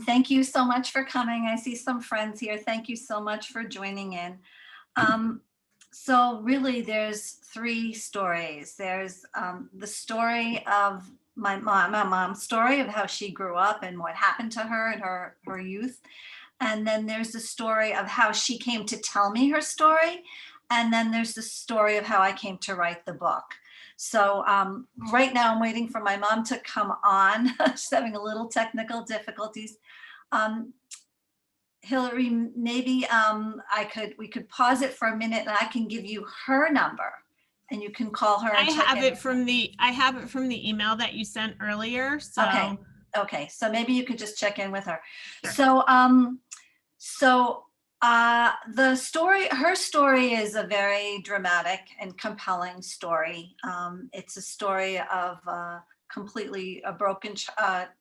Thank you so much for coming. I see some friends here. Thank you so much for joining in. Um, so really there's three stories. There's the story of my mom's story of how she grew up and what happened to her in her youth. And then there's the story of how she came to tell me her story. And then there's the story of how I came to write the book. So right now I'm waiting for my mom to come on. She's having a little technical difficulties. Um, Hillary, maybe we could pause it for a minute and I can give you her number and you can call her and I check have in it with from the email that you sent earlier. So her. Okay. So maybe you could just check in with her. Sure. Her story is a very dramatic and compelling story. It's a story of completely a broken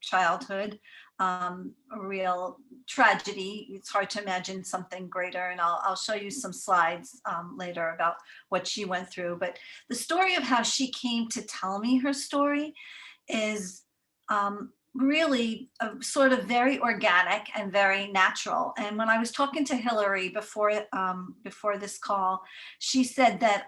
childhood, a real tragedy. It's hard to imagine something greater, and I'll show you some slides later about what she went through. But the story of how she came to tell me her story is really sort of very organic and very natural. And when I was talking to Hillary before this call, she said that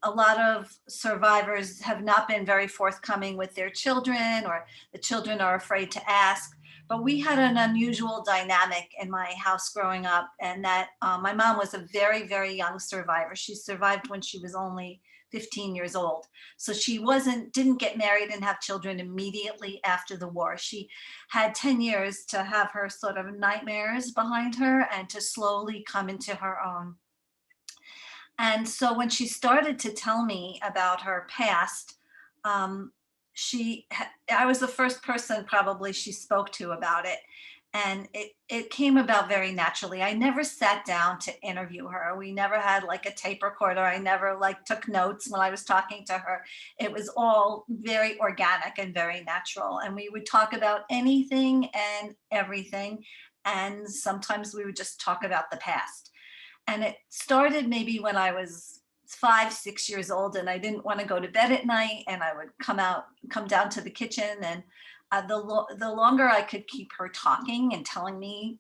a lot of survivors have not been very forthcoming with their children, or the children are afraid to ask. But we had an unusual dynamic in my house growing up, and that my mom was a very, very young survivor. She survived when she was only 15 years old. So she didn't get married and have children immediately after the war. She had 10 years to have her sort of nightmares behind her and to slowly come into her own. And so when she started to tell me about her past, I was the first person probably she spoke to about it. And it came about very naturally. I never sat down to interview her. We never had like a tape recorder. I never like took notes when I was talking to her. It was all very organic and very natural. And we would talk about anything and everything. And sometimes we would just talk about the past. And it started maybe when I was 5, 6 years old, and I didn't want to go to bed at night, and I would come down to the kitchen, and the longer I could keep her talking and telling me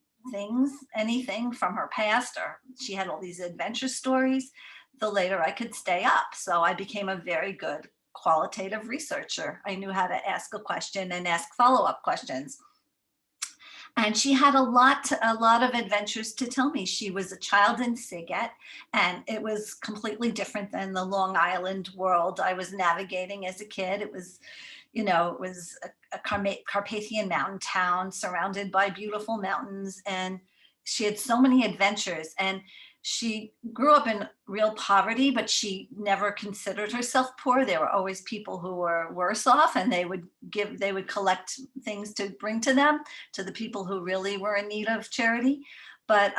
anything from her past, or she had all these adventure stories, the later I could stay up. So I became a very good qualitative researcher. I knew how to ask a question and ask follow-up questions. And she had a lot of adventures to tell me. She was a child in Siget, and it was completely different than the Long Island world I was navigating as a kid. It was a Carpathian mountain town surrounded by beautiful mountains, and she had so many adventures. And she grew up in real poverty, but she never considered herself poor. There were always people who were worse off, and they would collect things to bring to them, to the people who really were in need of charity. But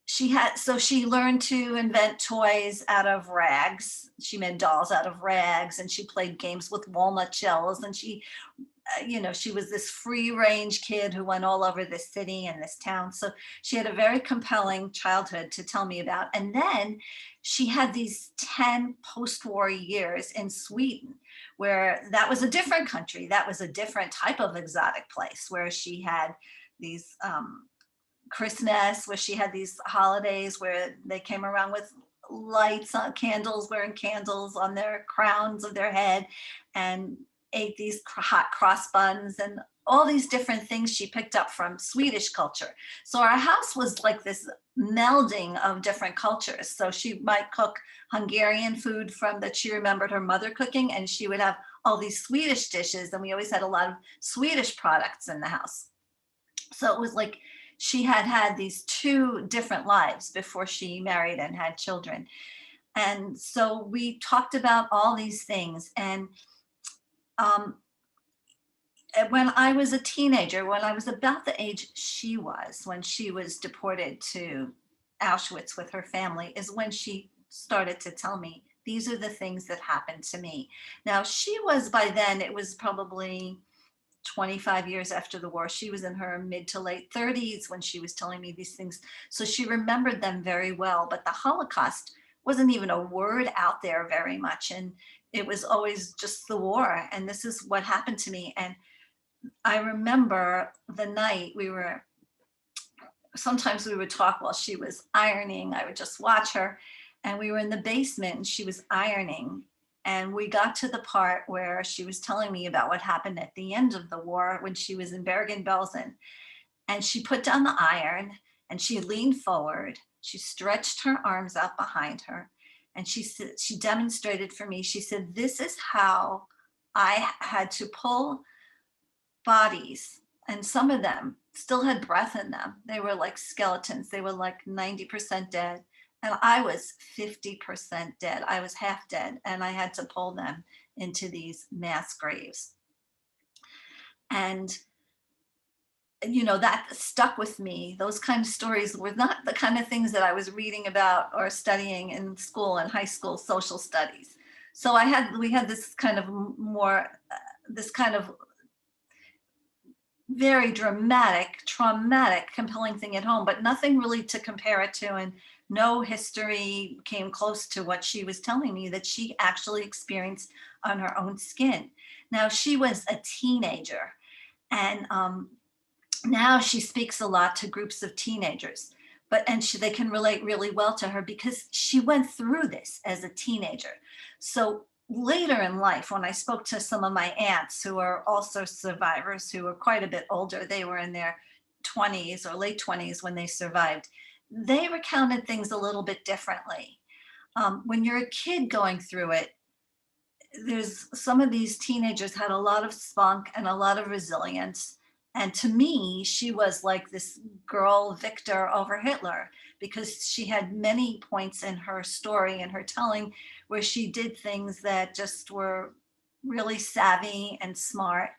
she learned to invent toys out of rags. She made dolls out of rags, and she played games with walnut shells, and she was this free range kid who went all over this city and this town. So she had a very compelling childhood to tell me about. And then she had these 10 post-war years in Sweden, where that was a different country. That was a different type of exotic place, where she had these Christmas, where she had these holidays where they came around with lights on candles, wearing candles on their crowns of their head, and ate these hot cross buns and all these different things she picked up from Swedish culture. So our house was like this melding of different cultures. So she might cook Hungarian food that she remembered her mother cooking, and she would have all these Swedish dishes, and we always had a lot of Swedish products in the house. So it was like she had these two different lives before she married and had children. And so we talked about all these things. And when I was a teenager, when I was about the age she was, when she was deported to Auschwitz with her family, is when she started to tell me, these are the things that happened to me. Now, she was, by then, it was probably 25 years after the war. She was in her mid to late 30s when she was telling me these things. So she remembered them very well, but the Holocaust wasn't even a word out there very much. And it was always just the war. And this is what happened to me. And I remember the night sometimes we would talk while she was ironing. I would just watch her. And we were in the basement and she was ironing. And we got to the part where she was telling me about what happened at the end of the war when she was in Bergen-Belsen. And she put down the iron and she leaned forward. She stretched her arms out behind her. And she demonstrated for me, she said, this is how I had to pull bodies, and some of them still had breath in them. They were like skeletons. They were like 90% dead. And I was 50% dead. I was half dead. And I had to pull them into these mass graves. And, that stuck with me. Those kind of stories were not the kind of things that I was reading about or studying in school and high school social studies. So we had this kind of this kind of very dramatic, traumatic, compelling thing at home, but nothing really to compare it to. And no history came close to what she was telling me that she actually experienced on her own skin. Now, she was a teenager, and now she speaks a lot to groups of teenagers, they can relate really well to her because she went through this as a teenager. So later in life, when I spoke to some of my aunts who are also survivors, who were quite a bit older, they were in their 20s or late 20s when they survived, they recounted things a little bit differently. When you're a kid going through it, there's some of these teenagers had a lot of spunk and a lot of resilience. And to me, she was like this girl victor over Hitler because she had many points in her story and her telling where she did things that just were really savvy and smart.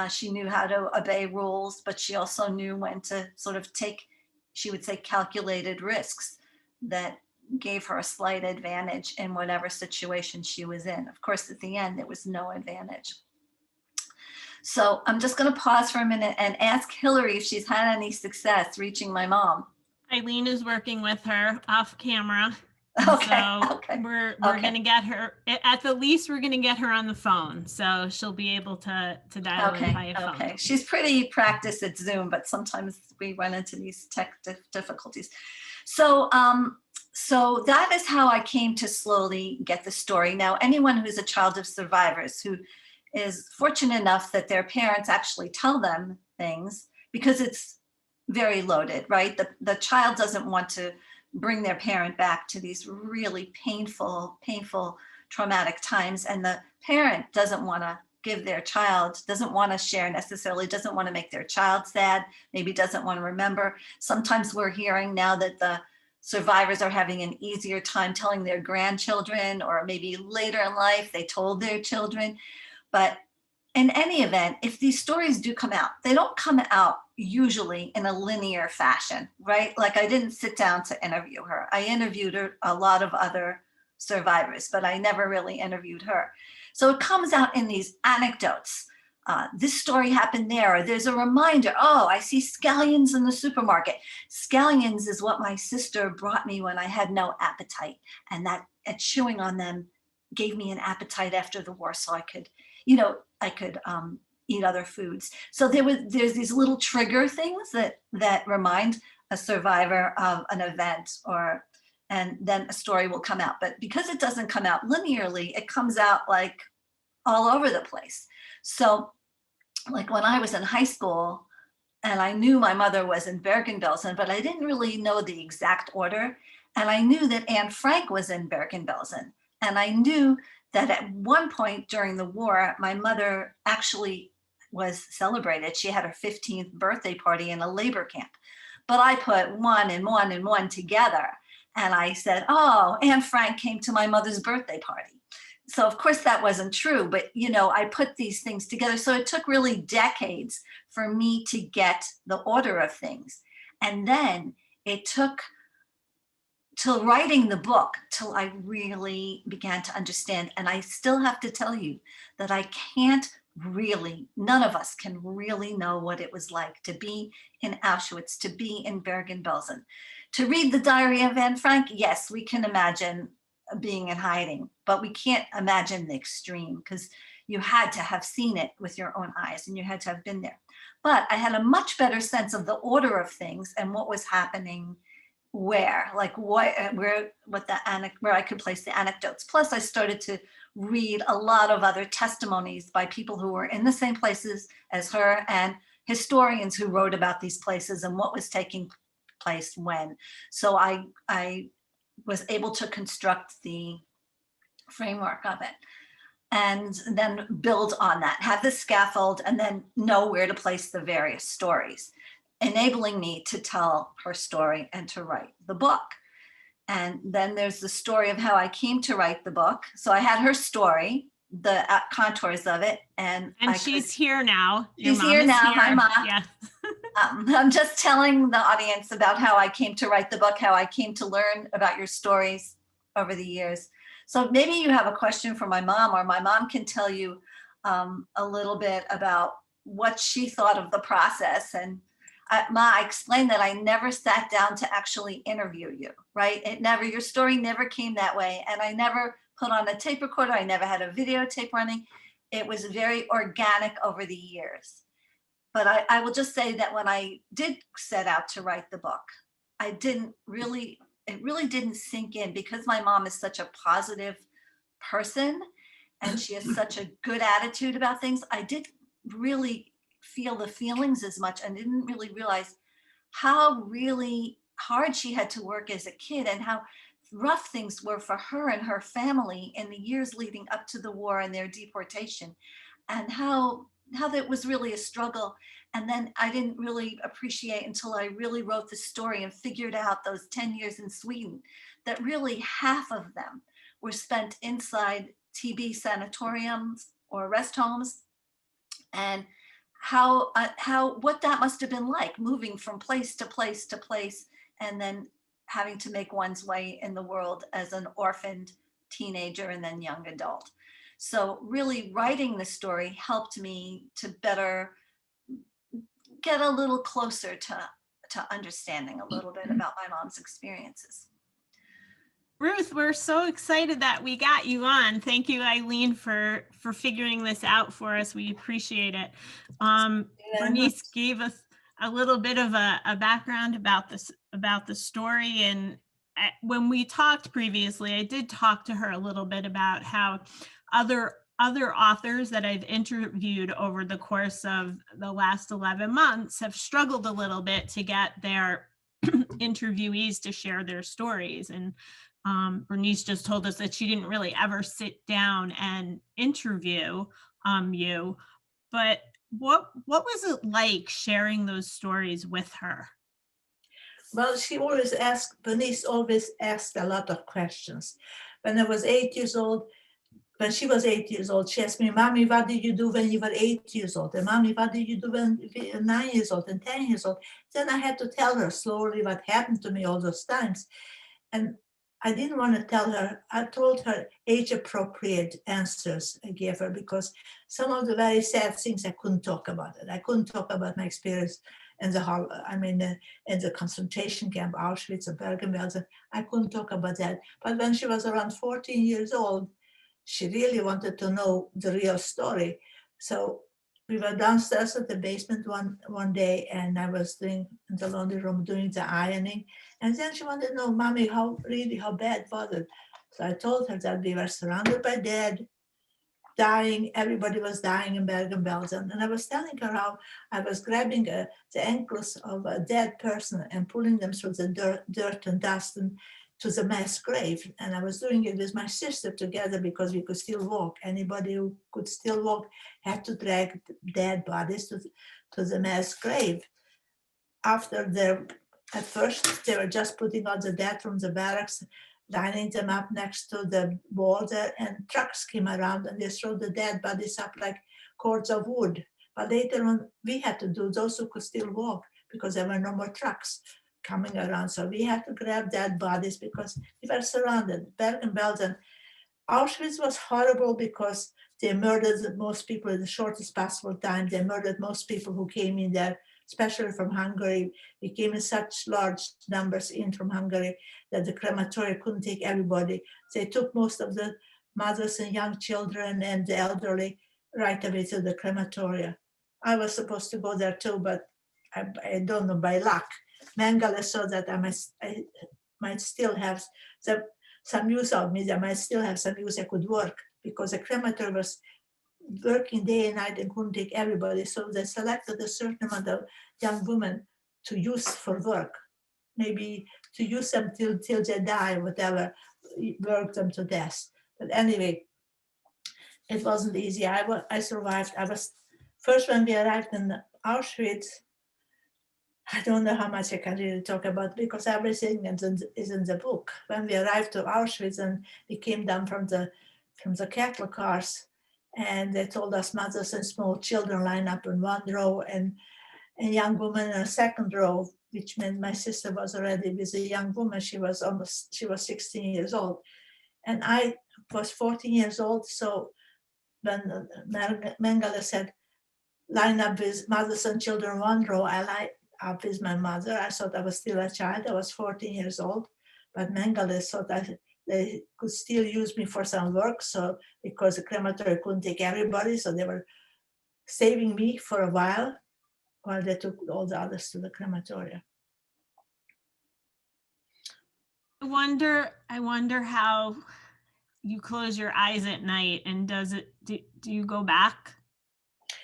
She knew how to obey rules, but she also knew when to sort of take, she would say, calculated risks that gave her a slight advantage in whatever situation she was in. Of course, at the end, there was no advantage. So I'm just going to pause for a minute and ask Hillary if she's had any success reaching my mom. Eileen is working with her off camera. Okay. So Okay. we're Okay. going to get her, at the least, we're going to get her on the phone. So she'll be able to dial in via phone. Okay. She's pretty practiced at Zoom, but sometimes we run into these tech difficulties. So that is how I came to slowly get the story. Now, anyone who's a child of survivors who is fortunate enough that their parents actually tell them things, because it's very loaded, right? The child doesn't want to bring their parent back to these really painful, traumatic times. And the parent doesn't want to doesn't want to share necessarily, doesn't want to make their child sad, maybe doesn't want to remember. Sometimes we're hearing now that the survivors are having an easier time telling their grandchildren, or maybe later in life they told their children. But in any event, if these stories do come out, they don't come out usually in a linear fashion, right? Like, I didn't sit down to interview her. I interviewed a lot of other survivors, but I never really interviewed her. So it comes out in these anecdotes. This story happened there, or there's a reminder. Oh, I see scallions in the supermarket. Scallions is what my sister brought me when I had no appetite, and chewing on them gave me an appetite after the war, so I could eat other foods. So there's these little trigger things that remind a survivor of an event, and then a story will come out. But because it doesn't come out linearly, it comes out like all over the place. So like when I was in high school, and I knew my mother was in Bergen-Belsen, but I didn't really know the exact order. And I knew that Anne Frank was in Bergen-Belsen. And I knew that at one point during the war, my mother actually was celebrated. She had her 15th birthday party in a labor camp. But I put one and one and one together. And I said, oh, Anne Frank came to my mother's birthday party. So of course that wasn't true, but I put these things together. So it took really decades for me to get the order of things. And then it took till writing the book till I really began to understand. And I still have to tell you that none of us can really know what it was like to be in Auschwitz, to be in Bergen-Belsen. To read the diary of Anne Frank, yes, we can imagine being in hiding, but we can't imagine the extreme, because you had to have seen it with your own eyes and you had to have been there. But I had a much better sense of the order of things and what was happening where, like what, where, where I could place the anecdotes. Plus, I started to read a lot of other testimonies by people who were in the same places as her and historians who wrote about these places and what was taking place when. So I was able to construct the framework of it and then build on that, have the scaffold, and then know where to place the various stories, enabling me to tell her story and to write the book. And then there's the story of how I came to write the book. So I had her story, the contours of it, and she's here now. Your she's mom here is now. here. Hi, Ma. Yeah. I'm just telling the audience about how I came to write the book, how I came to learn about your stories over the years. So maybe you have a question for my mom, or my mom can tell you a little bit about what she thought of the process. And Ma, I explained that I never sat down to actually interview you, right? Your story never came that way. And I never put on a tape recorder. I never had a videotape running. It was very organic over the years. But I will just say that when I did set out to write the book, it really didn't sink in, because my mom is such a positive person and she has such a good attitude about things. I didn't really feel the feelings as much and didn't really realize how really hard she had to work as a kid and how rough things were for her and her family in the years leading up to the war and their deportation, and how that was really a struggle. And then I didn't really appreciate until I really wrote the story and figured out those 10 years in Sweden, that really half of them were spent inside TB sanatoriums or rest homes, and how what that must have been like, moving from place to place to place, and then having to make one's way in the world as an orphaned teenager and then young adult. So really writing the story helped me to better get a little closer to understanding a little bit about my mom's experiences. Ruth, we're so excited that we got you on. Thank you, Eileen, for figuring this out for us. We appreciate it. Bernice gave us a little bit of a background about the story. And when we talked previously, I did talk to her a little bit about how other authors that I've interviewed over the course of the last 11 months have struggled a little bit to get their interviewees to share their stories. And Bernice just told us that she didn't really ever sit down and interview you, but what was it like sharing those stories with her? Well, Bernice always asked a lot of questions. When I was 8 years old, when she was 8 years old, she asked me, "Mommy, what did you do when you were 8 years old? And Mommy, what did you do when you were 9 years old and 10 years old?" Then I had to tell her slowly what happened to me all those times. And I didn't want to tell her. I told her age-appropriate answers I gave her, because some of the very sad things I couldn't talk about it. I couldn't talk about my experience in in the concentration camp, Auschwitz and Bergen-Belsen. I couldn't talk about that. But when she was around 14 years old, she really wanted to know the real story. So we were downstairs at the basement one day, and I was in the laundry room doing the ironing. And then she wanted to know, "Mommy, how bad was it?" So I told her that we were surrounded by dead, dying. Everybody was dying in Bergen-Belsen. And I was telling her how I was grabbing the ankles of a dead person and pulling them through the dirt and dust and to the mass grave. And I was doing it with my sister together, because we could still walk. Anybody who could still walk had to drag dead bodies to the mass grave. At first, they were just putting out the dead from the barracks, lining them up next to the wall there, and trucks came around and they threw the dead bodies up like cords of wood. But later on, we had to do those who could still walk, because there were no more trucks coming around. So we had to grab dead bodies because we were surrounded. Bergen-Belsen. Auschwitz was horrible because they murdered most people in the shortest possible time. They murdered most people who came in there, especially from Hungary. We came in such large numbers in from Hungary that the crematorium couldn't take everybody. They took most of the mothers and young children and the elderly right away to the crematoria. I was supposed to go there too, but I don't know, by luck, Mengele saw that I might still have some use of me, I might still have some use, I could work, because the crematorium was working day and night and couldn't take everybody. So they selected a certain amount of young women to use for work, maybe to use them till they die, whatever, work them to death. But anyway, it wasn't easy. I survived. I was first when we arrived in Auschwitz. I don't know how much I can really talk about because everything is in the book. When we arrived to Auschwitz and we came down from the cattle cars, and they told us mothers and small children line up in one row and a young woman in a second row, which meant my sister was already with a young woman. She was 16 years old. And I was 14 years old. So when Mengele said, line up with mothers and children one row, I lined up with my mother. I thought I was still a child. I was 14 years old. But Mengele thought they could still use me for some work. So because the crematory couldn't take everybody, so they were saving me for a while they took all the others to the crematorium. I wonder how you close your eyes at night, and do you go back?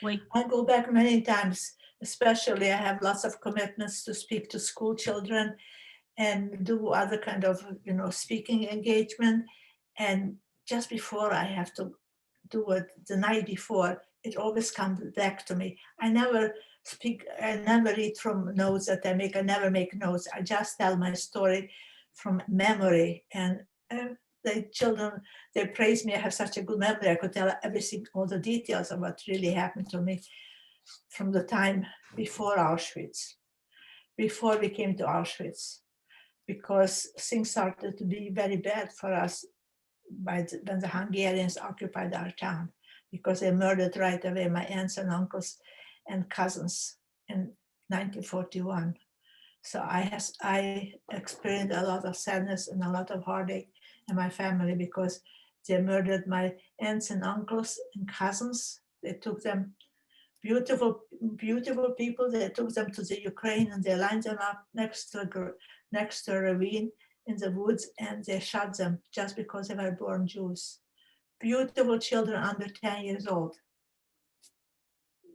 Like, I go back many times, especially I have lots of commitments to speak to school children and do other kind of, speaking engagement. And just before I have to do it, the night before, it always comes back to me. I never read from notes that I make. I never make notes. I just tell my story from memory. And the children, they praise me. I have such a good memory. I could tell everything, all the details of what really happened to me from the time before Auschwitz, before we came to Auschwitz, because things started to be very bad for us when the Hungarians occupied our town, because they murdered right away my aunts and uncles and cousins in 1941. So I experienced a lot of sadness and a lot of heartache in my family because they murdered my aunts and uncles and cousins. They took them, beautiful people, they took them to the Ukraine and they lined them up next to a ravine in the woods, and they shot them just because they were born Jews. Beautiful children under 10 years old.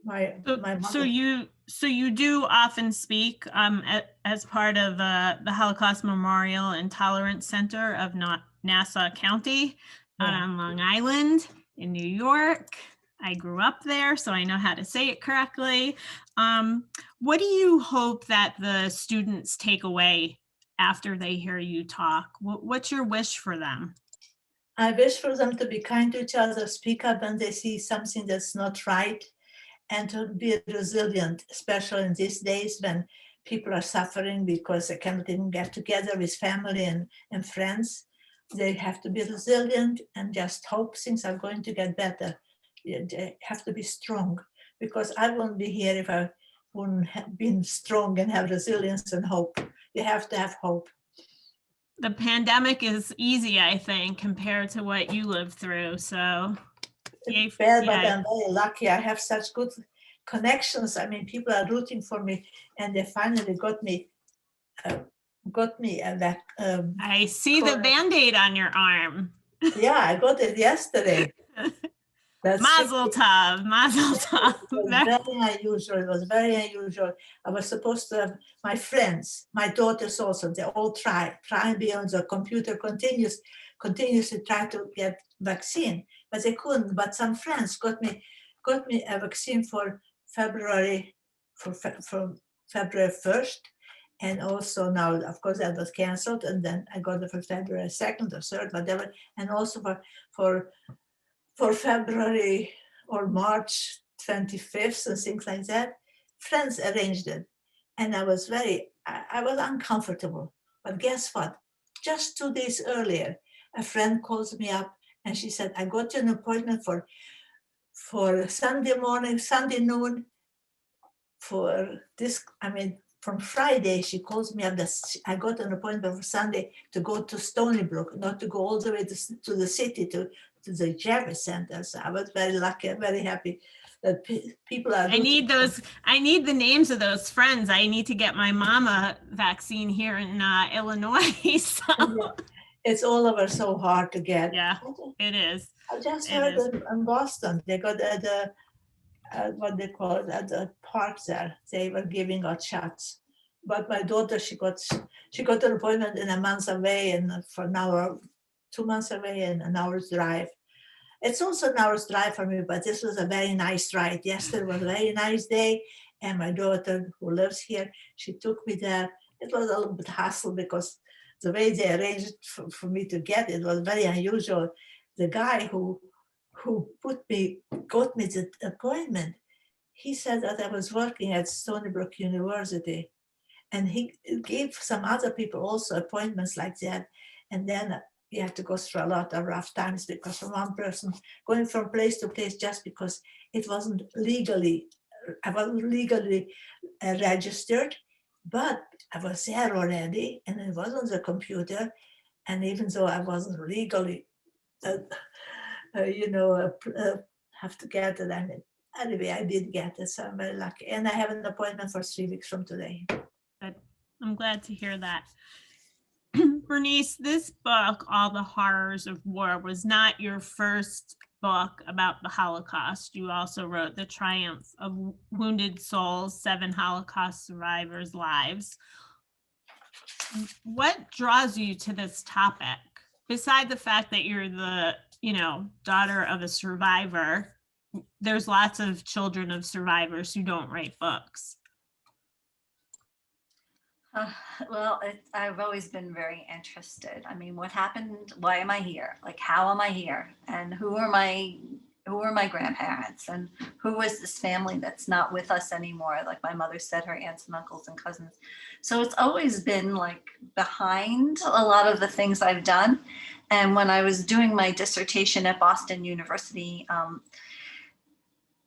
My mother. So you do often speak as part of the Holocaust Memorial and Tolerance Center of Nassau County on Long Island in New York. I grew up there, so I know how to say it correctly. What do you hope that the students take away after they hear you talk? What's your wish for them? I wish for them to be kind to each other, speak up when they see something that's not right, and to be resilient, especially in these days when people are suffering because they cannot even get together with family and friends. They have to be resilient and just hope things are going to get better. They have to be strong, because I wouldn't be here if I wouldn't have been strong and have resilience and hope. You have to have hope. The pandemic is easy, I think, compared to what you lived through. So it's bad, but I'm very lucky. I have such good connections. I mean, people are rooting for me, and they finally got me that. I see the Band-Aid on your arm. Yeah, I got it yesterday. Mazel tov, mazel tov. It was very unusual. I was supposed to have my friends, my daughters also, they all try and be on the computer continuously try to get vaccine, but they couldn't. But some friends got me a vaccine for February 1st. And also now, of course, that was canceled. And then I got it for February 2nd or 3rd, whatever. And also for February or March 25th and things like that. Friends arranged it. And I was uncomfortable. But guess what? Just 2 days earlier, a friend calls me up and she said, I got you an appointment for Sunday noon from Friday, she calls me up that I got an appointment for Sunday to go to Stony Brook, not to go all the way to the city to to the Jerry Centers. I was very lucky, and very happy that people are. I need the names of those friends. I need to get my mama vaccine here in Illinois. So. Yeah, it's all over so hard to get. Yeah, it is. I just It heard is. in Boston, they got at the, what they call it, at the park there, they were giving out shots. But my daughter, she got an appointment in a month away, and for an hour, 2 months away, and an hour's drive. It's also an hour's drive for me, but this was a very nice ride. Yesterday was a very nice day, and my daughter, who lives here, she took me there. It was a little bit hassle because the way they arranged it for me to get it was very unusual. The guy who got me the appointment, he said that I was working at Stony Brook University, and he gave some other people also appointments like that. And then you have to go through a lot of rough times because from one person going from place to place just because I wasn't legally registered, but I was there already, and it was on the computer. And even though I wasn't legally, have to get it. I mean, anyway, I did get it, so I'm very lucky. And I have an appointment for 3 weeks from today. Good. I'm glad to hear that. Bernice, this book, All the Horrors of War, was not your first book about the Holocaust. You also wrote The Triumph of Wounded Souls, 7 Holocaust Survivors' Lives. What draws you to this topic? Beside the fact that you're the, daughter of a survivor, there's lots of children of survivors who don't write books. I've always been very interested. I mean, what happened? Why am I here? Like, how am I here? And who are my grandparents? And who was this family that's not with us anymore? Like my mother said, her aunts and uncles and cousins. So it's always been like behind a lot of the things I've done. And when I was doing my dissertation at Boston University,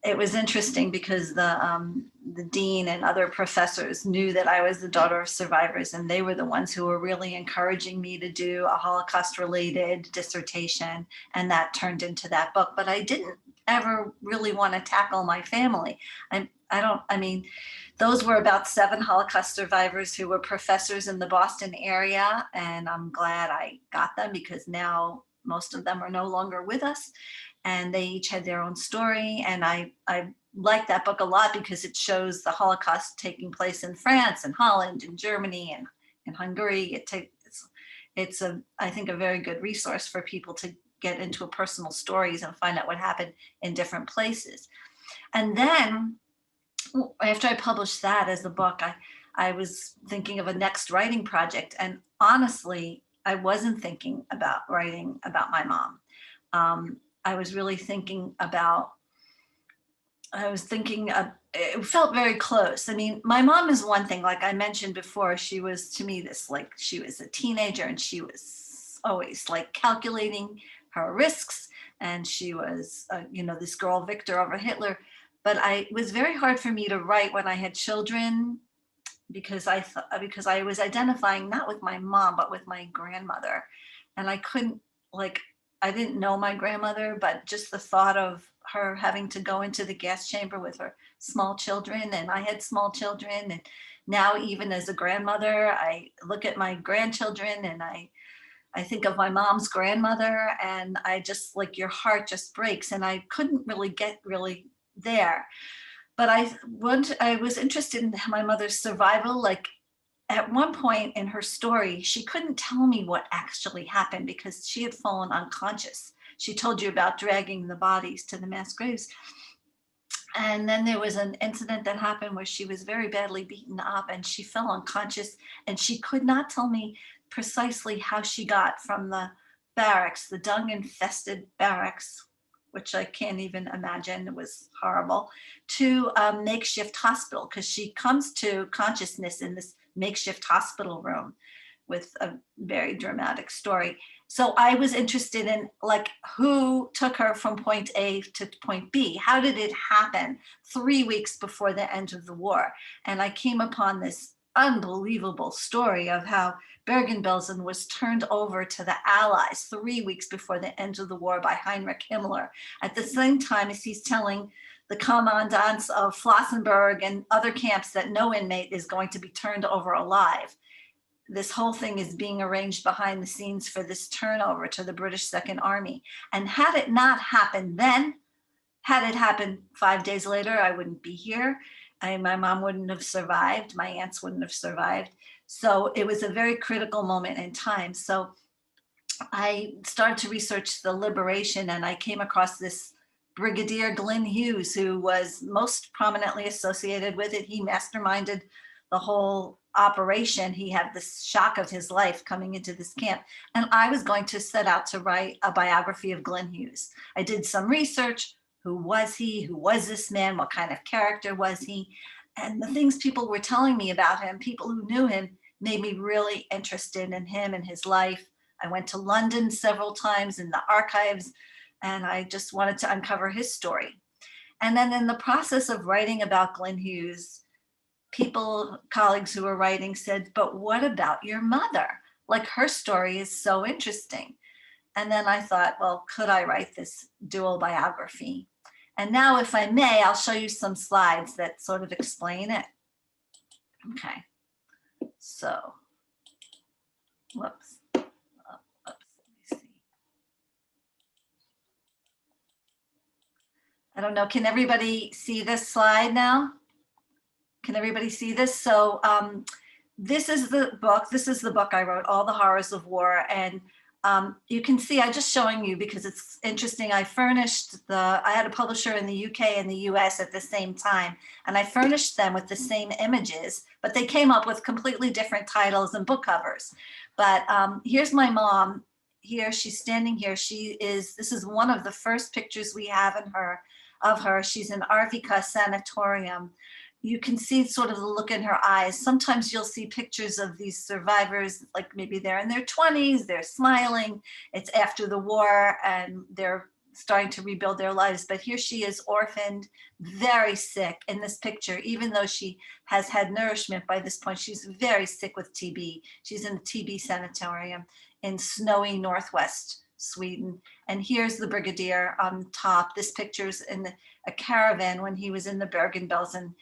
it was interesting because the dean and other professors knew that I was the daughter of survivors, and they were the ones who were really encouraging me to do a Holocaust-related dissertation, and that turned into that book. But I didn't ever really want to tackle my family. Those were about 7 Holocaust survivors who were professors in the Boston area, and I'm glad I got them because now most of them are no longer with us. And they each had their own story. And I like that book a lot because it shows the Holocaust taking place in France and Holland and Germany and in Hungary. It's I think a very good resource for people to get into personal stories and find out what happened in different places. And then after I published that as a book, I was thinking of a next writing project. And honestly, I wasn't thinking about writing about my mom. I was really thinking about, it felt very close. I mean, my mom is one thing, like I mentioned before, she was to me she was a teenager and she was always like calculating her risks. And she was, this girl victor over Hitler. But it was very hard for me to write when I had children because I was identifying not with my mom, but with my grandmother. And I couldn't I didn't know my grandmother, but just the thought of her having to go into the gas chamber with her small children, and I had small children, and now even as a grandmother, I look at my grandchildren and I think of my mom's grandmother, and I just your heart just breaks, and I couldn't really get there. But I was interested in my mother's survival. At one point in her story, she couldn't tell me what actually happened because she had fallen unconscious. She told you about dragging the bodies to the mass graves. And then there was an incident that happened where she was very badly beaten up and she fell unconscious, and she could not tell me precisely how she got from the barracks, the dung-infested barracks, which I can't even imagine, it was horrible, to a makeshift hospital, because she comes to consciousness in this makeshift hospital room with a very dramatic story. So I was interested in who took her from point A to point B? How did it happen 3 weeks before the end of the war? And I came upon this unbelievable story of how Bergen-Belsen was turned over to the Allies 3 weeks before the end of the war by Heinrich Himmler, at the same time as he's telling the commandants of Flossenburg and other camps that no inmate is going to be turned over alive. This whole thing is being arranged behind the scenes for this turnover to the British Second Army. And had it not happened then, had it happened 5 days later, I wouldn't be here. My mom wouldn't have survived. My aunts wouldn't have survived. So it was a very critical moment in time. So I started to research the liberation, and I came across this Brigadier Glenn Hughes, who was most prominently associated with it. He masterminded the whole operation. He had the shock of his life coming into this camp. And I was going to set out to write a biography of Glenn Hughes. I did some research. Who was he? Who was this man? What kind of character was he? And the things people were telling me about him, people who knew him, made me really interested in him and his life. I went to London several times in the archives, and I just wanted to uncover his story. And then in the process of writing about Glenn Hughes, colleagues who were writing said, but what about your mother? Like, her story is so interesting. And then I thought, well, could I write this dual biography? And now, if I may, I'll show you some slides that sort of explain it. Okay, so, whoops, let me see. I don't know, can everybody see this slide now? Can everybody see this? So this is the book I wrote, All the Horrors of War. And you can see, I'm just showing you because it's interesting. I had a publisher in the UK and the US at the same time, and I furnished them with the same images, but they came up with completely different titles and book covers. But here's my mom here. She's standing here. This is one of the first pictures we have of her. She's in Arvika Sanatorium. You can see sort of the look in her eyes. Sometimes you'll see pictures of these survivors, like maybe they're in their 20s, they're smiling, it's after the war, and they're starting to rebuild their lives. But here she is, orphaned, very sick in this picture. Even though she has had nourishment by this point, she's very sick with TB. She's in the TB sanatorium in snowy Northwest Sweden. And here's the Brigadier on top. This picture's in a caravan when he was in the Bergen-Belsen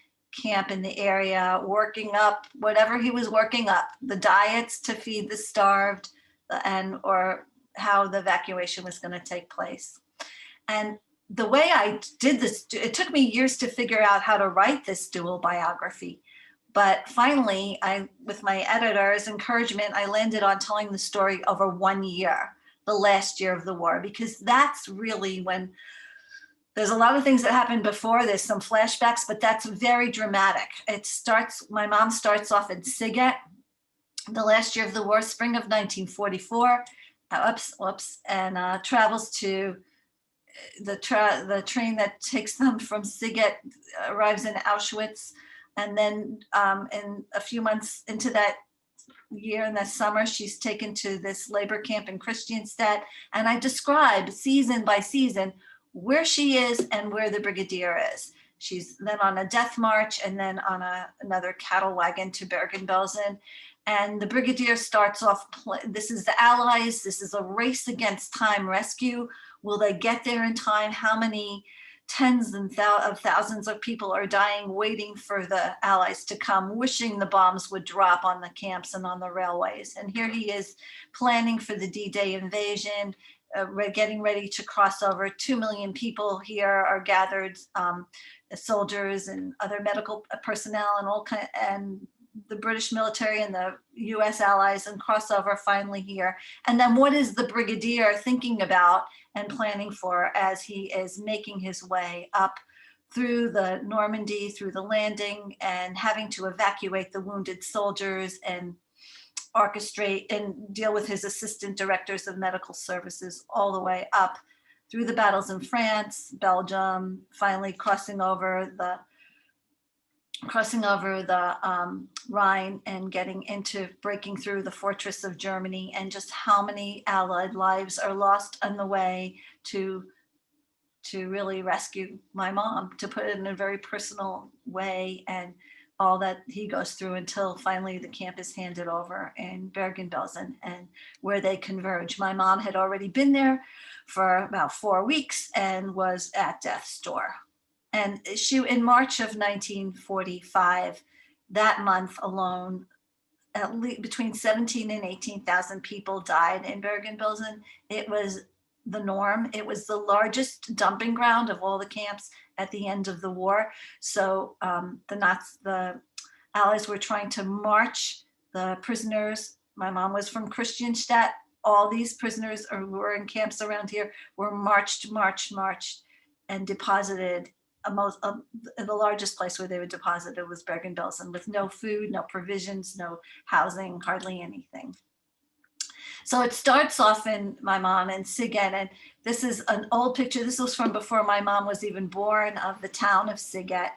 camp in the area, working up whatever he was working up, the diets to feed the starved, or how the evacuation was going to take place. And the way I did this, it took me years to figure out how to write this dual biography. But finally, with my editor's encouragement, I landed on telling the story over 1 year, the last year of the war, because that's really when there's a lot of things that happened before this, some flashbacks, but that's very dramatic. My mom starts off in Siget, the last year of the war, spring of 1944, and travels to the train that takes them from Siget, arrives in Auschwitz. And then in a few months into that year, in the summer, she's taken to this labor camp in Christianstadt. And I describe season by season where she is and where the Brigadier is. She's then on a death march and then on another cattle wagon to Bergen-Belsen. And the Brigadier starts off, this is the Allies, this is a race against time rescue. Will they get there in time? How many tens of thousands of people are dying waiting for the Allies to come, wishing the bombs would drop on the camps and on the railways. And here he is planning for the D-Day invasion, getting ready to cross over. 2 million people here are gathered, soldiers and other medical personnel and the British military and the US allies, and crossover finally here. And then what is the Brigadier thinking about and planning for as he is making his way up through the Normandy, through the landing, and having to evacuate the wounded soldiers and orchestrate and deal with his assistant directors of medical services all the way up through the battles in France, Belgium, finally crossing over the Rhine and breaking through the fortress of Germany, and just how many Allied lives are lost on the way to really rescue my mom, to put it in a very personal way, and all that he goes through until finally the camp is handed over in Bergen-Belsen, and where they converge. My mom had already been there for about 4 weeks and was at death's door. And in March of 1945, that month alone, at least between 17 and 18,000 people died in Bergen-Belsen. It was the norm. It was the largest dumping ground of all the camps at the end of the war. So the Allies were trying to march the prisoners. My mom was from Christianstadt. All these prisoners who were in camps around here were marched, and deposited. The largest place where they were deposited was Bergen-Belsen, with no food, no provisions, no housing, hardly anything. So it starts off in my mom and Siget, and this is an old picture. This was from before my mom was even born, of the town of Siget.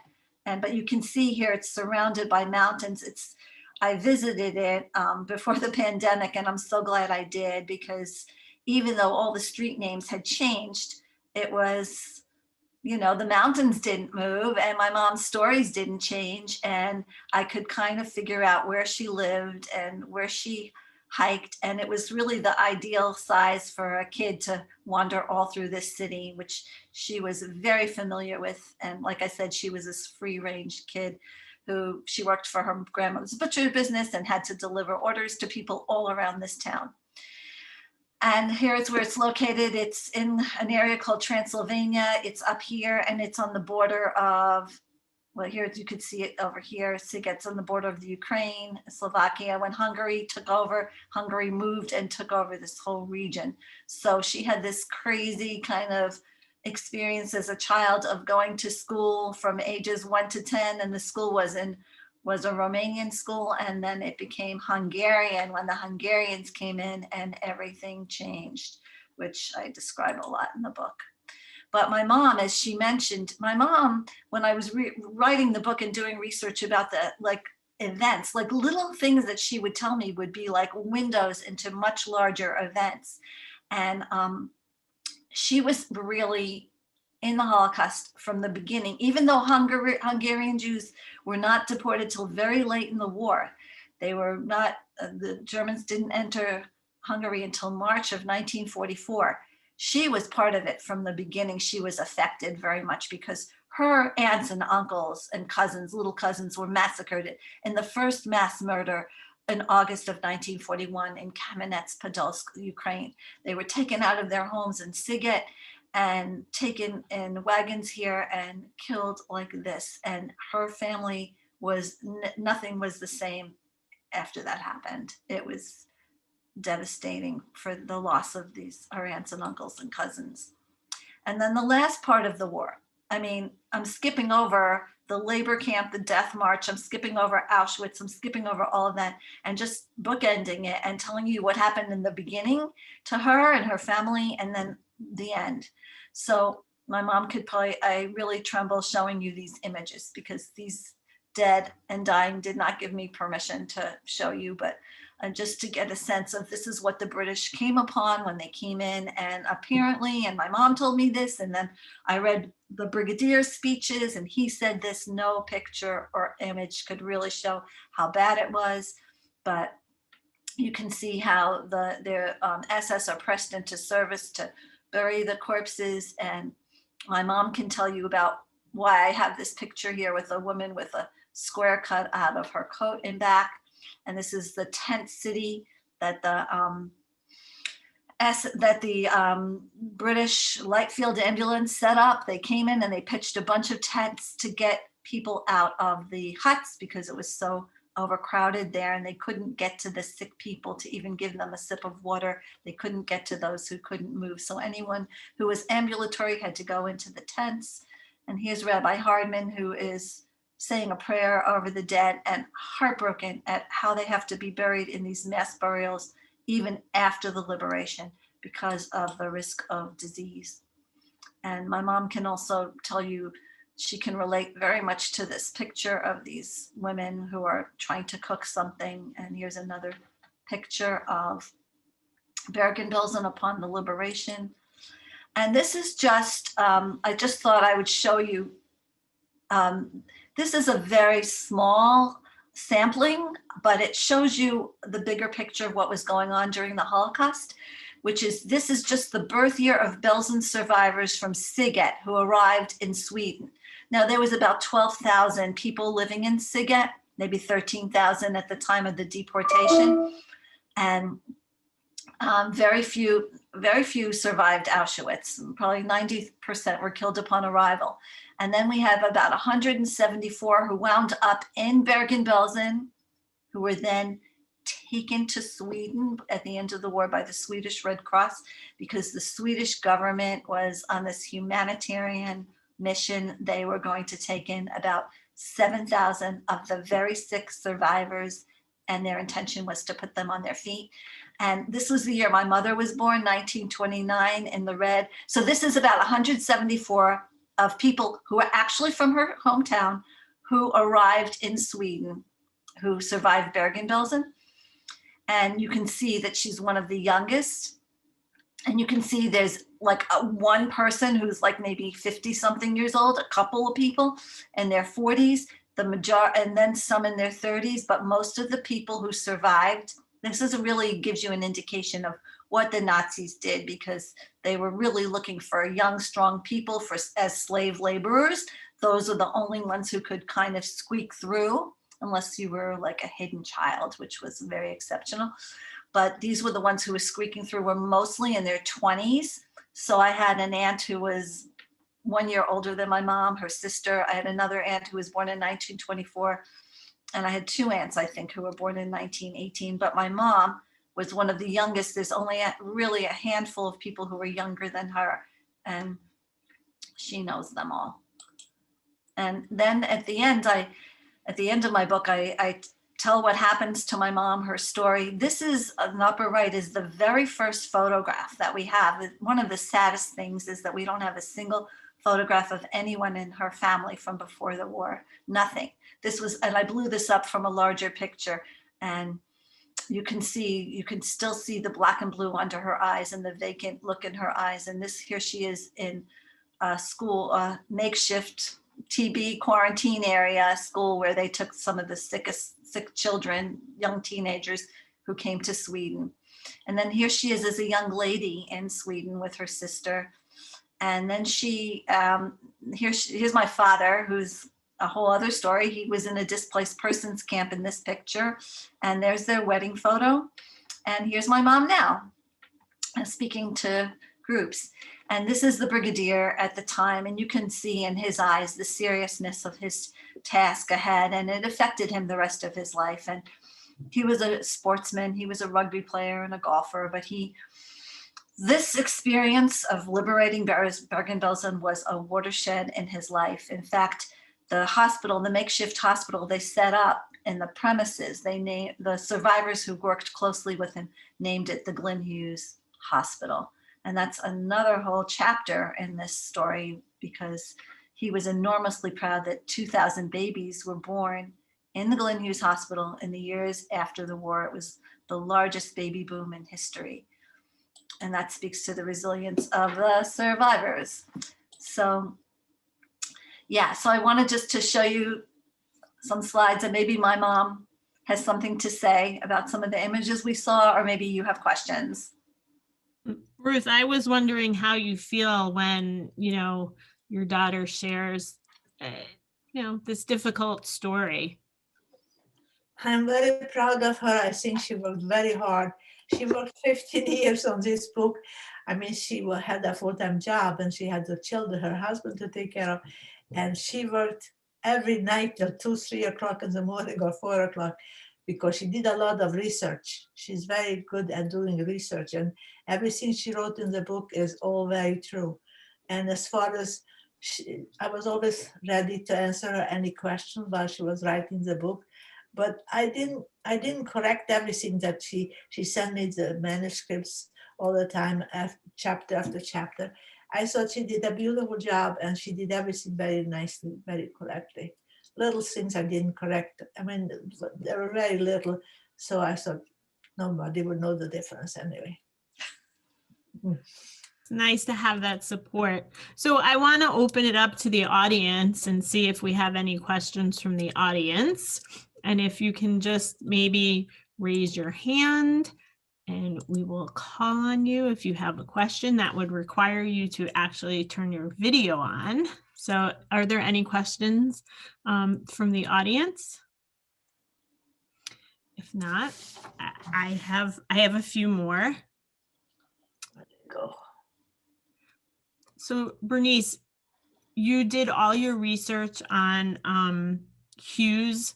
But you can see here it's surrounded by mountains. I visited it before the pandemic, and I'm so glad I did, because even though all the street names had changed, it was, the mountains didn't move, and my mom's stories didn't change, and I could kind of figure out where she lived and where she hiked, and it was really the ideal size for a kid to wander all through this city, which she was very familiar with. And like I said, she was this free-range kid who she worked for her grandmother's butcher business and had to deliver orders to people all around this town. And here's where it's located. It's in an area called Transylvania. It's up here, and it's on the border of, well, here you could see it over here. Siget's on the border of the Ukraine, Slovakia. When Hungary took over, Hungary moved and took over this whole region. So she had this crazy kind of experience as a child of going to school from ages 1 to 10, and the school was a Romanian school, and then it became Hungarian when the Hungarians came in, and everything changed, which I describe a lot in the book. But my mom, as she mentioned, when I was writing the book and doing research about the events, little things that she would tell me would be like windows into much larger events. And she was really in the Holocaust from the beginning, even though Hungarian Jews were not deported till very late in the war. They were not, the Germans didn't enter Hungary until March of 1944. She was part of it from the beginning. She was affected very much because her aunts and uncles and cousins, little cousins, were massacred in the first mass murder in August of 1941 in Kamenets-Podilsk, Ukraine. They were taken out of their homes in Siget and taken in wagons here and killed like this. And her family was, nothing was the same after that happened. It was devastating for the loss of our aunts and uncles and cousins. And then the last part of the war, I'm skipping over the labor camp, the death march, I'm skipping over Auschwitz, I'm skipping over all of that, and just bookending it and telling you what happened in the beginning to her and her family, and then the end. So my mom I really tremble showing you these images, because these dead and dying did not give me permission to show you, but just to get a sense of, this is what the British came upon when they came in. And apparently, and my mom told me this, and then I read the brigadier's speeches, and he said this: no picture or image could really show how bad it was. But you can see how the SS are pressed into service to bury the corpses. And my mom can tell you about why I have this picture here with a woman with a square cut out of her coat and back. And this is the tent city that the British light field ambulance set up. They came in and they pitched a bunch of tents to get people out of the huts because it was so overcrowded there, and they couldn't get to the sick people to even give them a sip of water. They couldn't get to those who couldn't move. So anyone who was ambulatory had to go into the tents. And here's Rabbi Hardman, who is saying a prayer over the dead and heartbroken at how they have to be buried in these mass burials even after the liberation because of the risk of disease. And my mom can also tell you, she can relate very much to this picture of these women who are trying to cook something. And here's another picture of Bergen-Belsen upon the liberation. And this is just, I just thought I would show you This is a very small sampling, but it shows you the bigger picture of what was going on during the Holocaust, which is, this is just the birth year of Belsen survivors from Siget who arrived in Sweden. Now, there was about 12,000 people living in Siget, maybe 13,000 at the time of the deportation. And very few survived Auschwitz. Probably 90% were killed upon arrival. And then we have about 174 who wound up in Bergen-Belsen, who were then taken to Sweden at the end of the war by the Swedish Red Cross, because the Swedish government was on this humanitarian mission. They were going to take in about 7,000 of the very sick survivors, and their intention was to put them on their feet. And this was the year my mother was born, 1929, in the red. So this is about 174 of people who are actually from her hometown who arrived in Sweden, who survived Bergen-Belsen. And you can see that she's one of the youngest. And you can see there's like one person who's like maybe 50 something years old, a couple of people in their 40s, and then some in their 30s, but most of the people who survived, this is really gives you an indication of what the Nazis did, because they were really looking for young, strong people as slave laborers. Those are the only ones who could kind of squeak through, unless you were like a hidden child, which was very exceptional. But these were the ones who were squeaking through, were mostly in their 20s. So I had an aunt who was 1 year older than my mom, her sister. I had another aunt who was born in 1924. And I had two aunts, I think, who were born in 1918. But my mom was one of the youngest. There's only really a handful of people who were younger than her. And she knows them all. And then at the end of my book, I tell what happens to my mom, her story. This is, on the upper right, is the very first photograph that we have. One of the saddest things is that we don't have a single photograph of anyone in her family from before the war, nothing. This was, and I blew this up from a larger picture, and you can still see the black and blue under her eyes and the vacant look in her eyes. And here she is in a school, makeshift TB quarantine area school, where they took some of the sick children, young teenagers who came to Sweden. And then here she is as a young lady in Sweden with her sister. And then here's my father, who's a whole other story. He was in a displaced persons camp in this picture. And there's their wedding photo. And here's my mom now, speaking to groups. And this is the brigadier at the time. And you can see in his eyes the seriousness of his task ahead. And it affected him the rest of his life. And he was a sportsman. He was a rugby player and a golfer. But this experience of liberating Bergen-Belsen was a watershed in his life. In fact, the hospital, the makeshift hospital they set up in the premises, they named the survivors who worked closely with him, named it the Glenn Hughes Hospital. And that's another whole chapter in this story, because he was enormously proud that 2,000 babies were born in the Glenn Hughes Hospital in the years after the war. It was the largest baby boom in history. And that speaks to the resilience of the survivors. So, yeah, so I wanted just to show you some slides, and maybe my mom has something to say about some of the images we saw, or maybe you have questions. Ruth, I was wondering how you feel when, your daughter shares, this difficult story. I'm very proud of her. I think she worked very hard. She worked 15 years on this book. I mean, she had a full-time job, and she had the children, her husband, to take care of. And she worked every night till 2, 3 o'clock in the morning or 4 o'clock, because she did a lot of research. She's very good at doing research, and everything she wrote in the book is all very true. And as far as I was always ready to answer her any question while she was writing the book, but I didn't correct everything that she sent me the manuscripts all the time, chapter after chapter. I thought she did a beautiful job, and she did everything very nicely, very correctly. Little things I didn't correct. I mean, they were very little, so I thought nobody would know the difference anyway. It's nice to have that support. So I want to open it up to the audience and see if we have any questions from the audience. And if you can just maybe raise your hand and we will call on you if you have a question. That would require you to actually turn your video on. So are there any questions from the audience? If not, I have a few more. Go. So Bernice, you did all your research on Hughes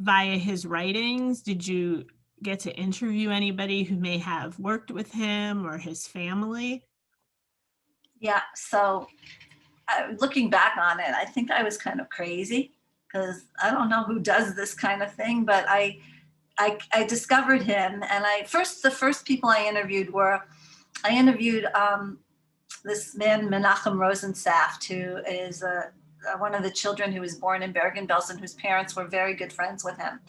via his writings. Did you get to interview anybody who may have worked with him or his family? Yeah, so looking back on it, I think I was kind of crazy because I don't know who does this kind of thing, but I discovered him, and the first people I interviewed this man, Menachem Rosenstaft, who is one of the children who was born in Bergen-Belsen, whose parents were very good friends with him.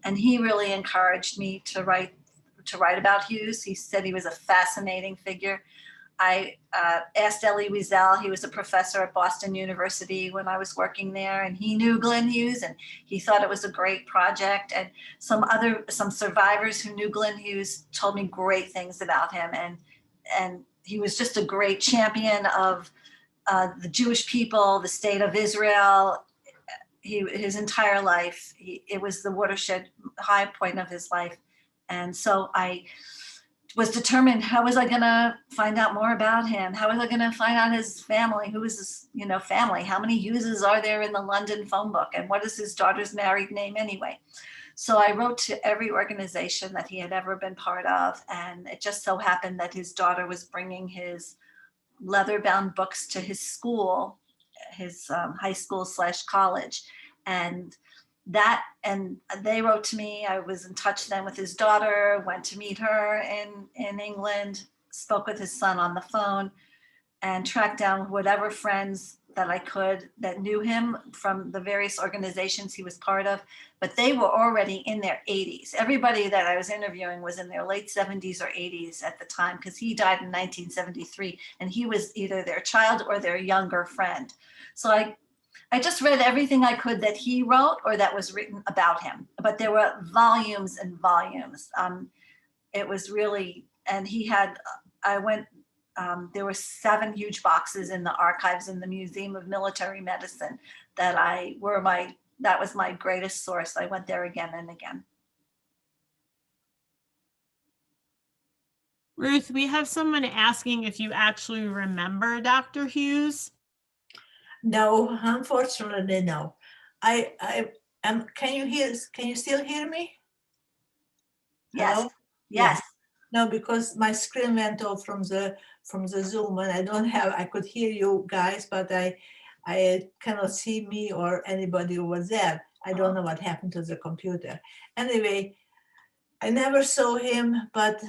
And he really encouraged me to write about Hughes. He said he was a fascinating figure. I asked Elie Wiesel, he was a professor at Boston University when I was working there, and he knew Glenn Hughes and he thought it was a great project. And some survivors who knew Glenn Hughes told me great things about him. And he was just a great champion of the Jewish people, the state of Israel. His entire life, it was the watershed high point of his life. And so I was determined, how was I gonna find out more about him? How was I gonna find out his family? Who is his family? How many Hugheses are there in the London phone book? And what is his daughter's married name anyway? So I wrote to every organization that he had ever been part of. And it just so happened that his daughter was bringing his leather-bound books to his school, his high school / college. And they wrote to me. I was in touch then with his daughter, went to meet her in England, spoke with his son on the phone, and tracked down whatever friends that I could that knew him from the various organizations he was part of. But they were already in their 80s. Everybody that I was interviewing was in their late 70s or 80s at the time, because he died in 1973, and he was either their child or their younger friend. So I just read everything I could that he wrote or that was written about him, but there were volumes and volumes. It was really, and there were 7 huge boxes in the archives in the Museum of Military Medicine that was my greatest source. I went there again and again. Ruth, we have someone asking if you actually remember Dr. Hughes. No, unfortunately, no. Can you still hear me? Yes. Hello? Yes. No, because my screen went off from the Zoom, and I could hear you guys, but I cannot see me or anybody who was there. I don't know what happened to the computer. Anyway, I never saw him, but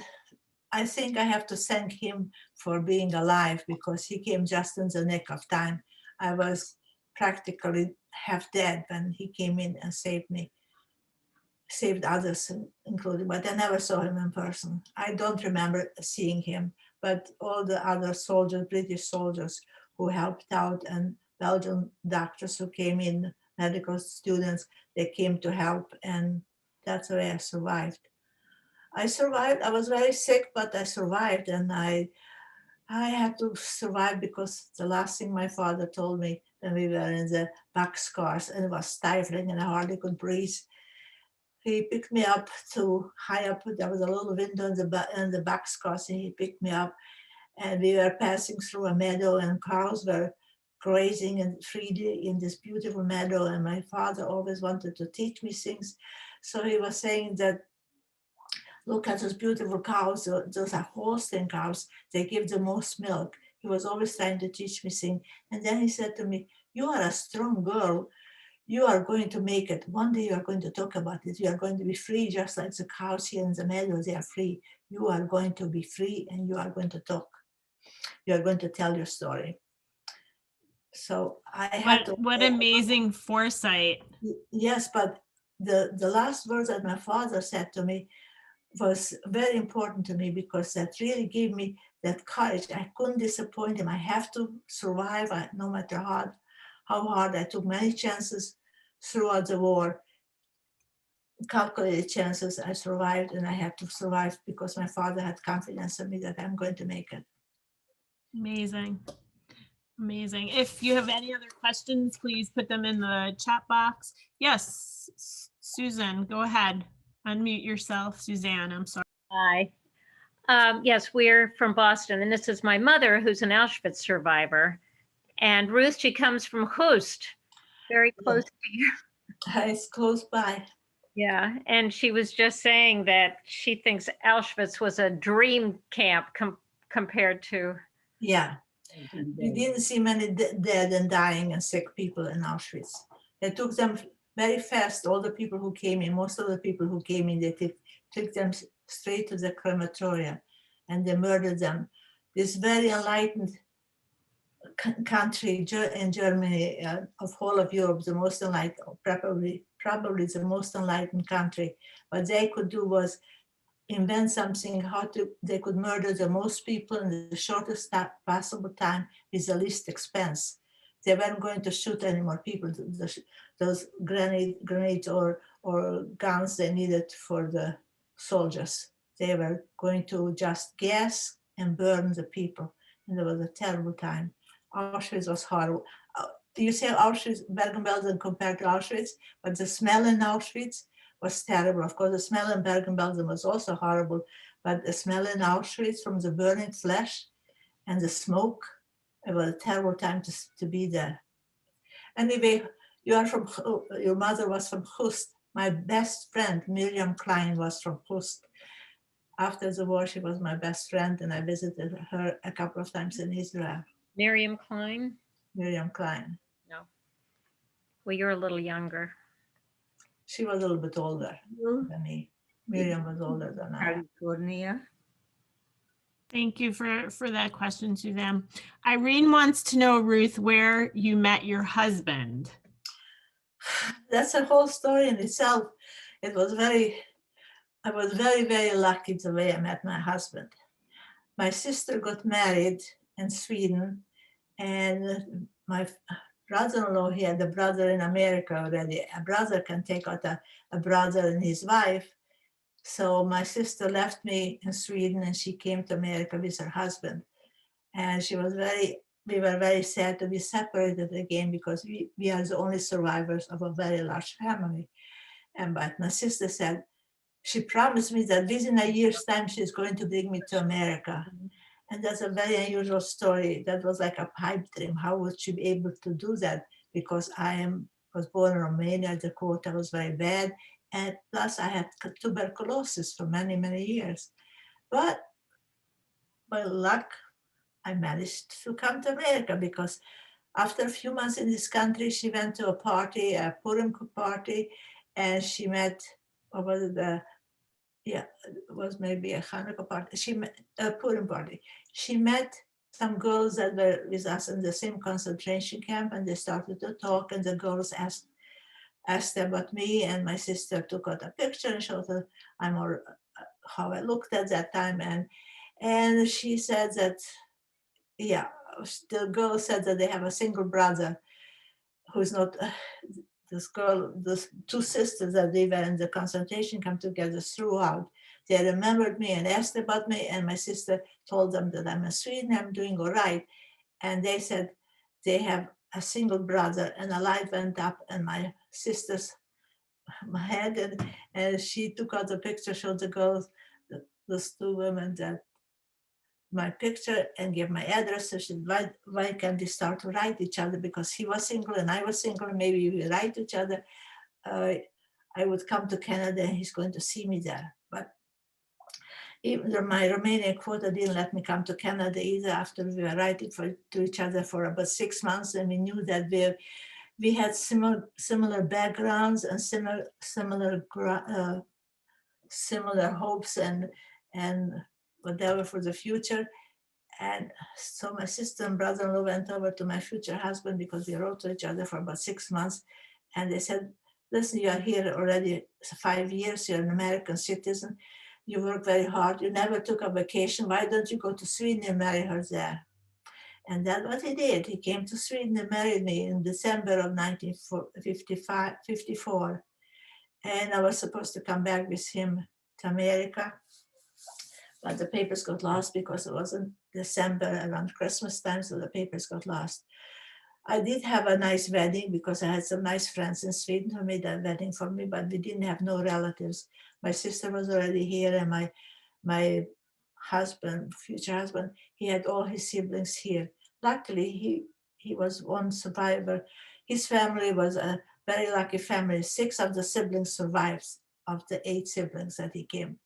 I think I have to thank him for being alive, because he came just in the nick of time. I was practically half dead when he came in and saved me, saved others including, but I never saw him in person. I don't remember seeing him, but all the other soldiers, British soldiers who helped out, and Belgian doctors who came in, medical students, they came to help, and that's why I survived. I survived. I was very sick, but I survived, and I had to survive because the last thing my father told me when we were in the boxcars and it was stifling and I hardly could breathe, he picked me up to high up. There was a little window in the boxcars, and he picked me up, and we were passing through a meadow, and cows were grazing and freely in this beautiful meadow. And my father always wanted to teach me things, so he was saying that, look at those beautiful cows. Those are Holstein cows. They give the most milk. He was always trying to teach me things. And then he said to me, you are a strong girl. You are going to make it. One day you are going to talk about it. You are going to be free, just like the cows here in the meadow. They are free. You are going to be free, and you are going to talk. You are going to tell your story. So I had to. What amazing foresight. Yes, but the last words that my father said to me was very important to me, because that really gave me that courage. I couldn't disappoint him. I have to survive, no matter how hard. I took many chances throughout the war, calculated chances. I survived, and I had to survive because my father had confidence in me that I'm going to make it. Amazing. Amazing. If you have any other questions, please put them in the chat box. Yes, Susan, go ahead. Unmute yourself. Suzanne, I'm sorry. Hi. Yes, we're from Boston, and this is my mother, who's an Auschwitz survivor. And Ruth, she comes from Host, very close to you. It's close by. Yeah, and she was just saying that she thinks Auschwitz was a dream camp compared to. Yeah. We didn't see many dead and dying and sick people in Auschwitz. They took them very fast. All the people who came in, most of the people who came in, they took them straight to the crematorium and they murdered them. This very enlightened country in Germany, of whole of Europe, the most enlightened, probably the most enlightened country. What they could do was invent something they could murder the most people in the shortest possible time with the least expense. They weren't going to shoot any more people. Those grenades or guns they needed for the soldiers. They were going to just gas and burn the people. And it was a terrible time. Auschwitz was horrible. You say Auschwitz, Bergen-Belsen compared to Auschwitz, but the smell in Auschwitz was terrible. Of course, the smell in Bergen-Belsen was also horrible, but the smell in Auschwitz from the burning flesh and the smoke, it was a terrible time to be there. Anyway, your mother was from Hust. My best friend, Miriam Klein, was from Hust. After the war, she was my best friend, and I visited her a couple of times in Israel. Miriam Klein? Miriam Klein. No. Well, you're a little younger. She was a little bit older than me. Miriam was older than I. California. Thank you for that question, Suzanne. Irene wants to know, Ruth, where you met your husband. That's a whole story in itself. I was very, very lucky the way I met my husband. My sister got married in Sweden, and my brother-in-law, he had a brother in America already. A brother can take out a brother and his wife. So my sister left me in Sweden and she came to America with her husband. And we were very sad to be separated again because we are the only survivors of a very large family. But my sister said, she promised me that within a year's time, she's going to bring me to America. And that's a very unusual story. That was like a pipe dream. How would she be able to do that? Because was born in Romania, the quota was very bad. And plus I had tuberculosis for many, many years. But by luck, I managed to come to America because after a few months in this country, she went to a party, a Purim party, and she met, what was it, it was maybe a Hanukkah party. She met a Purim party. She met some girls that were with us in the same concentration camp, and they started to talk. And the girls asked about me, and my sister took out a picture and showed her how I looked at that time. And she said that, the girl said that they have a single brother who's not. Those two sisters that they were in the concentration camp together throughout. They remembered me and asked about me, and my sister told them that I'm a Swede and I'm doing all right. And they said they have a single brother, and a light went up in my sister's head, and she took out the picture, showed the girls, those two women, that my picture, and gave my address. So she said, why can't we start to write each other? Because he was single and I was single, and maybe we write each other. I would come to Canada and he's going to see me there. But even my Romanian quota didn't let me come to Canada either after we were writing to each other for about 6 months, and we knew that we had similar backgrounds and similar hopes and whatever for the future. And so my sister and brother-in-law went over to my future husband because we wrote to each other for about 6 months. And they said, listen, you are here already 5 years, you're an American citizen. you work very hard. You never took a vacation. Why don't you go to Sweden and marry her there? And that's what he did. He came to Sweden and married me in December of 1954. And I was supposed to come back with him to America. But the papers got lost because it wasn't December around Christmas time, so the papers got lost. I did have a nice wedding because I had some nice friends in Sweden who made that wedding for me, but we didn't have no relatives. My sister was already here, and my husband, future husband, he had all his siblings here. Luckily, he was one survivor. His family was a very lucky family. 6 of the siblings survived of the 8 siblings that he came,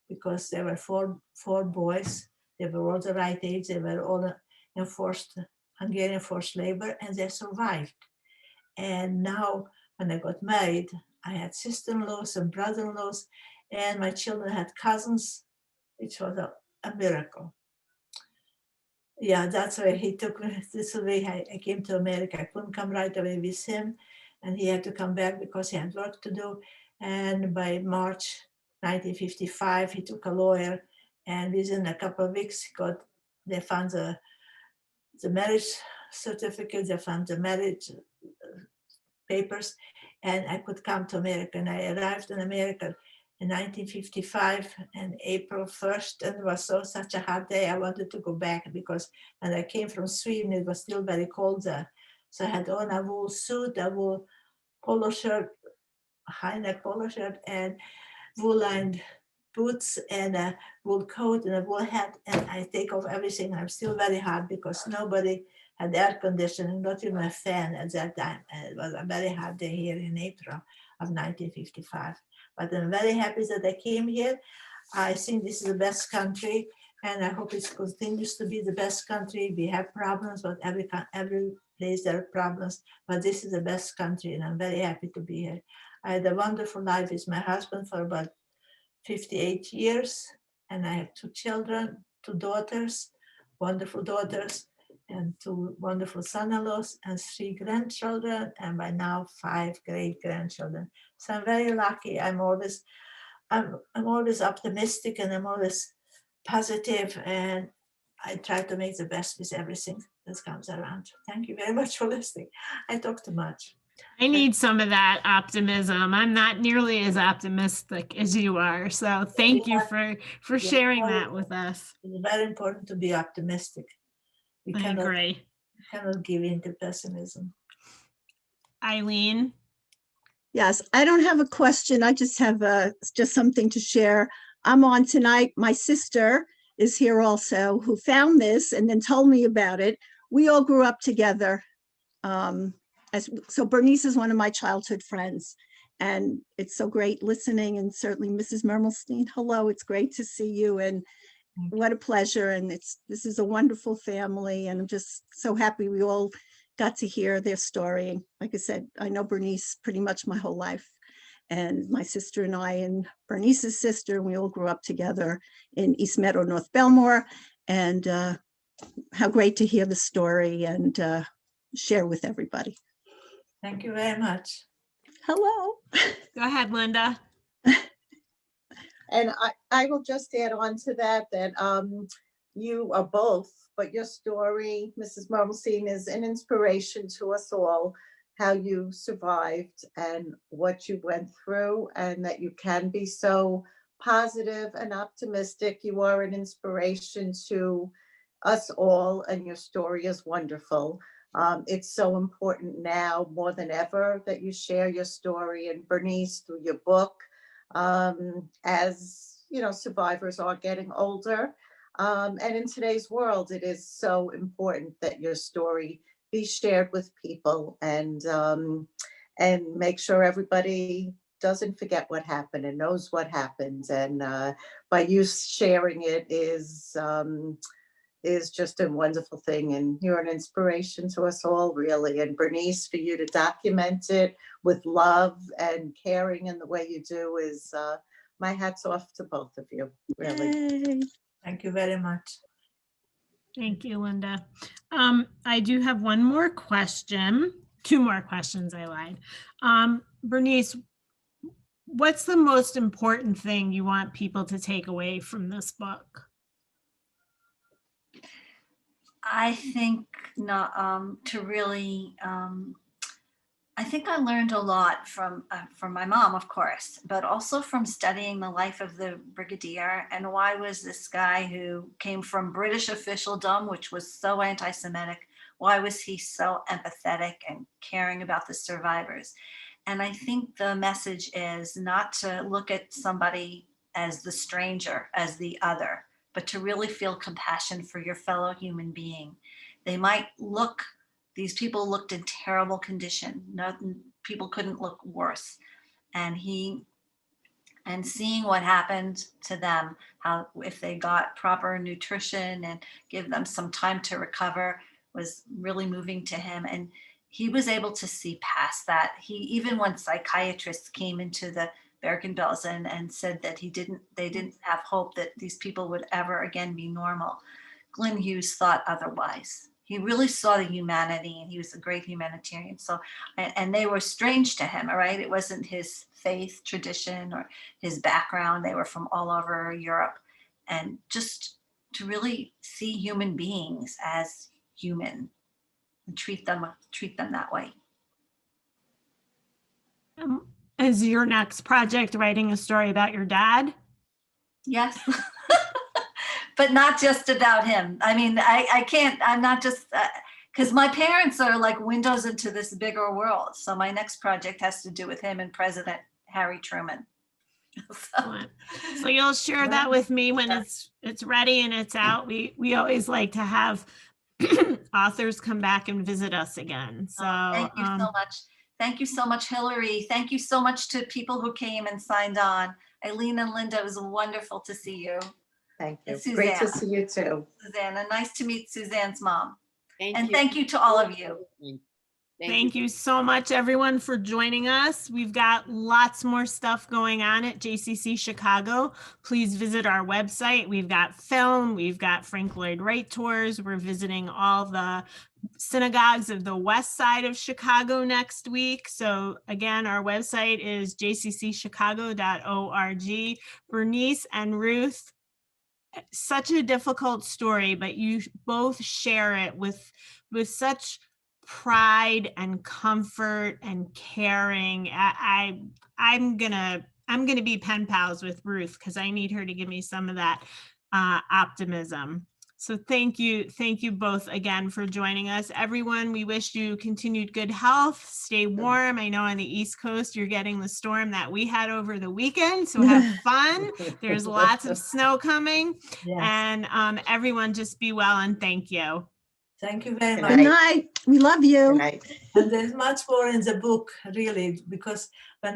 because there were four boys. They were all the right age. They were all Hungarian forced labor, and they survived. And now, when I got married, I had sister-in-laws and brother-in-laws, and my children had cousins, which was a miracle. Yeah, that's why he took me. This way I came to America. I couldn't come right away with him, and he had to come back because he had work to do. And by March 1955, he took a lawyer, and within a couple of weeks, they found the marriage certificate, they found the marriage papers, and I could come to America. And I arrived in America in 1955 and April 1st, and it was such a hot day. I wanted to go back because when I came from Sweden, it was still very cold there. So I had on a wool suit, a wool polo shirt, high neck polo shirt, and wool-lined boots, and a wool coat and a wool hat, and I take off everything. I'm still very hot because nobody had air conditioning, not even a fan at that time. And it was a very hot day here in April of 1955. But I'm very happy that I came here. I think this is the best country, and I hope it continues to be the best country. We have problems, but every place there are problems, but this is the best country, and I'm very happy to be here. I had a wonderful life with my husband for about 58 years, and I have 2 children, 2 daughters, wonderful daughters, and 2 wonderful son-in-laws, and 3 grandchildren, and by now 5 great-grandchildren. So I'm very lucky. I'm always optimistic, and I'm always positive, and I try to make the best with everything that comes around. Thank you very much for listening. I talk too much. I need some of that optimism. I'm not nearly as optimistic as you are. So thank you for sharing that with us. It's very important to be optimistic. We I agree. cannot give in to pessimism. Eileen? Yes, I don't have a question. I just have just something to share. I'm on tonight. My sister is here also, who found this and then told me about it. We all grew up together. So Bernice is one of my childhood friends, and it's so great listening. And certainly Mrs. Mermelstein, hello, it's great to see you, and what a pleasure. And this is a wonderful family, and I'm just so happy we all got to hear their story. Like I said, I know Bernice pretty much my whole life, and my sister and I and Bernice's sister, and we all grew up together in East Meadow, North Belmore, and how great to hear the story and share with everybody. Thank you very much. Hello. Go ahead, Linda. And I will just add on to that you are both, but your story, Mrs. Mermelstein, is an inspiration to us all, how you survived and what you went through, and that you can be so positive and optimistic. You are an inspiration to us all, and your story is wonderful. It's so important now more than ever that you share your story, and Bernice, through your book, as you know, survivors are getting older, and in today's world, it is so important that your story be shared with people, and make sure everybody doesn't forget what happened and knows what happened. And by you sharing it is just a wonderful thing, and you're an inspiration to us all, really. And Bernice, for you to document it with love and caring in the way you do is my hat's off to both of you, really. Yay. Thank you very much. Thank you, Linda. I do have one more question, 2 more questions, I lied. Bernice, what's the most important thing you want people to take away from this book? I think not to really. I think I learned a lot from my mom, of course, but also from studying the life of the brigadier and why was this guy who came from British officialdom, which was so anti-Semitic, why was he so empathetic and caring about the survivors? And I think the message is not to look at somebody as the stranger, as the other, but to really feel compassion for your fellow human being. They might look, these people looked in terrible condition. People couldn't look worse. And seeing what happened to them, how if they got proper nutrition and give them some time to recover, was really moving to him. And he was able to see past that. Even when psychiatrists came into the Bergen-Belsen and said that they didn't have hope that these people would ever again be normal, Glenn Hughes thought otherwise. He really saw the humanity, and he was a great humanitarian. So, and they were strange to him, all right? It wasn't his faith tradition or his background. They were from all over Europe. And just to really see human beings as human and treat them that way. Is your next project writing a story about your dad? Yes. But not just about him. I mean, I can't, I'm not just, because my parents are like windows into this bigger world. So my next project has to do with him and President Harry Truman. So you'll share that with me when it's ready and it's out. We always like to have authors come back and visit us again. So thank you so much. Thank you so much, Hillary. Thank you so much to people who came and signed on. Eileen and Linda, it was wonderful to see you. Thank you. And Great to Suzanne. see you too. Suzanne, and nice to meet Suzanne's mom. Thank you. Thank you to all of you. Thank you so much, everyone, for joining us. We've got lots more stuff going on at JCC Chicago. Please visit our website. We've got film, we've got Frank Lloyd Wright tours. We're visiting all the synagogues of the west side of Chicago next week. So again, our website is jccchicago.org. Bernice and Ruth, such a difficult story, but you both share it with such pride and comfort and caring. I'm gonna be pen pals with Ruth because I need her to give me some of that optimism. So thank you both again for joining us. Everyone, we wish you continued good health, stay warm. I know on the East Coast, you're getting the storm that we had over the weekend, so have fun. There's lots of snow coming. Yes. And everyone just be well and thank you. Thank you very Good much. Good night. We love you. Good night. And there's much more in the book, really, because when